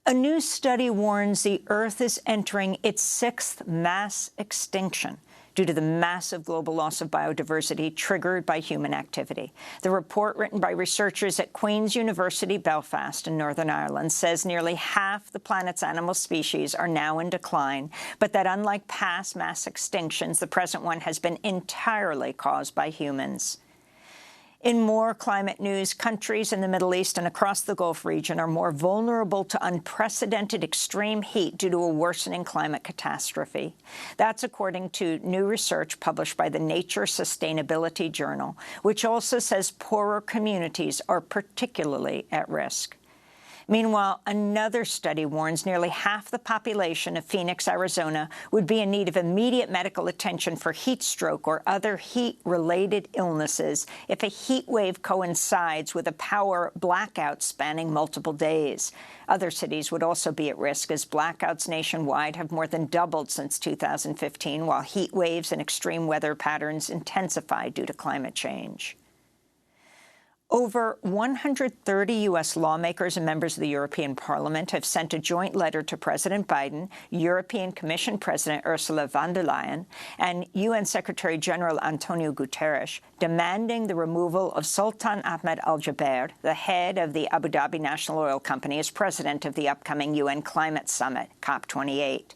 A new study warns the Earth is entering its sixth mass extinction due to the massive global loss of biodiversity triggered by human activity. The report, written by researchers at Queen's University, Belfast in Northern Ireland, says nearly half the planet's animal species are now in decline, but that unlike past mass extinctions, the present one has been entirely caused by humans. In more climate news, countries in the Middle East and across the Gulf region are more vulnerable to unprecedented extreme heat due to a worsening climate catastrophe. That's according to new research published by the Nature Sustainability Journal, which also says poorer communities are particularly at risk. Meanwhile, another study warns nearly half the population of Phoenix, Arizona, would be in need of immediate medical attention for heat stroke or other heat-related illnesses if a heat wave coincides with a power blackout spanning multiple days. Other cities would also be at risk, as blackouts nationwide have more than doubled since 2015, while heat waves and extreme weather patterns intensify due to climate change. Over 130 U.S. lawmakers and members of the European Parliament have sent a joint letter to President Biden, European Commission President Ursula von der Leyen, and UN Secretary-General Antonio Guterres, demanding the removal of Sultan Ahmed Aljabbar, the head of the Abu Dhabi National Oil Company, as president of the upcoming UN Climate Summit, COP28.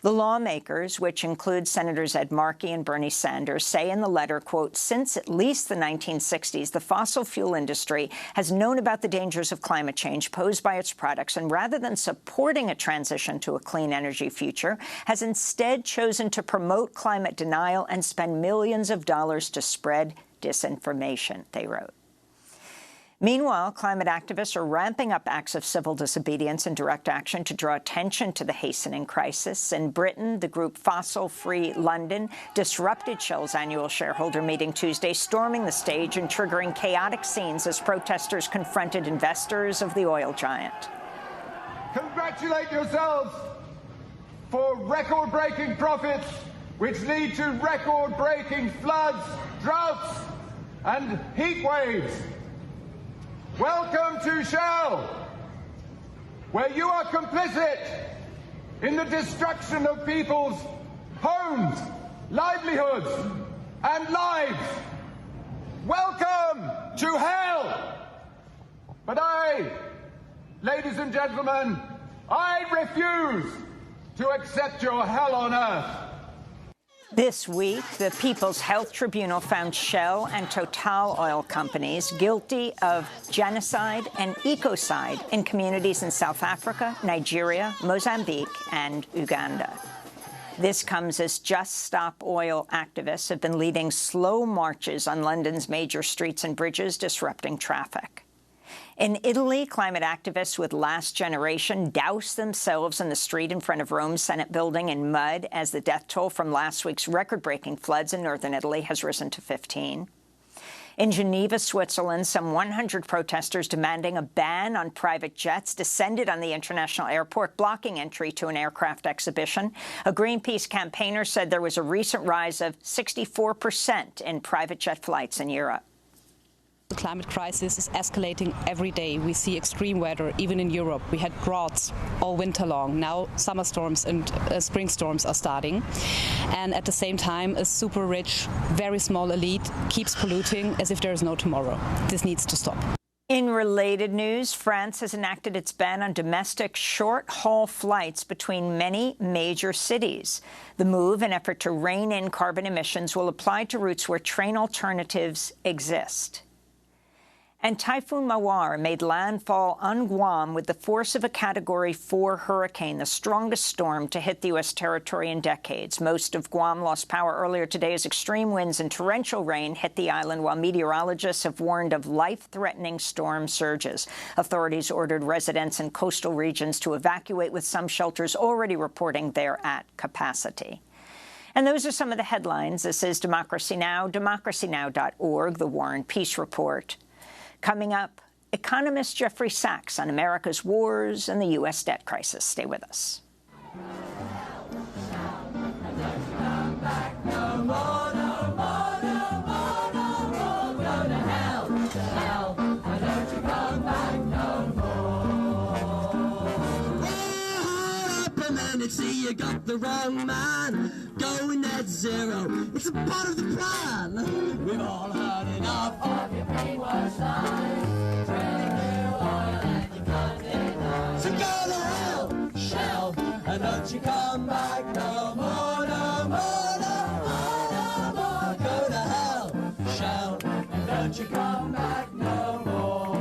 The lawmakers, which include Senators Ed Markey and Bernie Sanders, say in the letter, quote, since at least the 1960s, the fossil fuel industry has known about the dangers of climate change posed by its products, and rather than supporting a transition to a clean energy future, has instead chosen to promote climate denial and spend millions of dollars to spread disinformation, they wrote. Meanwhile, climate activists are ramping up acts of civil disobedience and direct action to draw attention to the hastening crisis. In Britain, the group Fossil Free London disrupted Shell's annual shareholder meeting Tuesday, storming the stage and triggering chaotic scenes as protesters confronted investors of the oil giant. Congratulate yourselves for record-breaking profits, which lead to record-breaking floods, droughts, and heat waves. Welcome to Shell, where you are complicit in the destruction of people's homes, livelihoods, and lives. Welcome to hell. But ladies and gentlemen, I refuse to accept your hell on earth. This week, the People's Health Tribunal found Shell and Total oil companies guilty of genocide and ecocide in communities in South Africa, Nigeria, Mozambique, and Uganda. This comes as Just Stop Oil activists have been leading slow marches on London's major streets and bridges, disrupting traffic. In Italy, climate activists with Last Generation doused themselves in the street in front of Rome's Senate building in mud as the death toll from last week's record-breaking floods in northern Italy has risen to 15. In Geneva, Switzerland, some 100 protesters demanding a ban on private jets descended on the international airport, blocking entry to an aircraft exhibition. A Greenpeace campaigner said there was a recent rise of 64% in private jet flights in Europe. The climate crisis is escalating every day. We see extreme weather, even in Europe. We had droughts all winter long. Now summer storms and spring storms are starting. And at the same time, a super rich, very small elite keeps polluting as if there is no tomorrow. This needs to stop. In related news, France has enacted its ban on domestic short-haul flights between many major cities. The move, an effort to rein in carbon emissions, will apply to routes where train alternatives exist. And Typhoon Mawar made landfall on Guam with the force of a Category 4 hurricane, the strongest storm to hit the U.S. territory in decades. Most of Guam lost power earlier today as extreme winds and torrential rain hit the island, while meteorologists have warned of life-threatening storm surges. Authorities ordered residents in coastal regions to evacuate, with some shelters already reporting they're at capacity. And those are some of the headlines. This is Democracy Now!, democracynow.org, The War and Peace Report. Coming up, economist Jeffrey Sachs on America's wars and the U.S. debt crisis. Stay with us. see you got the wrong man. Going net zero, it's a part of the plan. We've all had enough of your brainwash lies. Drilling new oil and you can't deny. So go to hell, Shell, and don't you come back no more, no more, no more, no more. Go to hell, Shell, and don't you come back no more.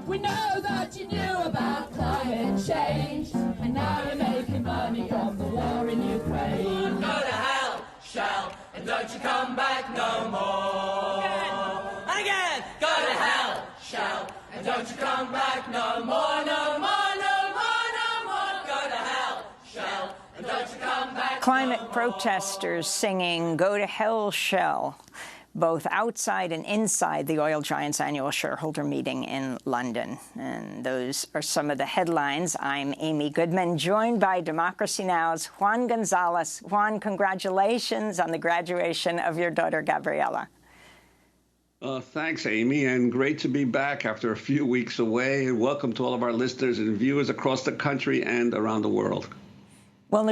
We know that you knew about climate change, and now you're making money on the war in Ukraine. Go to hell, Shell, and don't you come back no more. And again, go to hell, Shell, and don't you come back no more, no more, no more, no more. Go to hell, Shell, and don't you come back Climate no more. protesters singing "Go to Hell, Shell," both outside and inside the oil giant's annual shareholder meeting in London. And those are some of the headlines. I'm Amy Goodman, joined by Democracy Now!'s Juan Gonzalez. Juan, congratulations on the graduation of your daughter, Gabriela. Thanks, Amy, and great to be back after a few weeks away. And welcome to all of our listeners and viewers across the country and around the world. Well,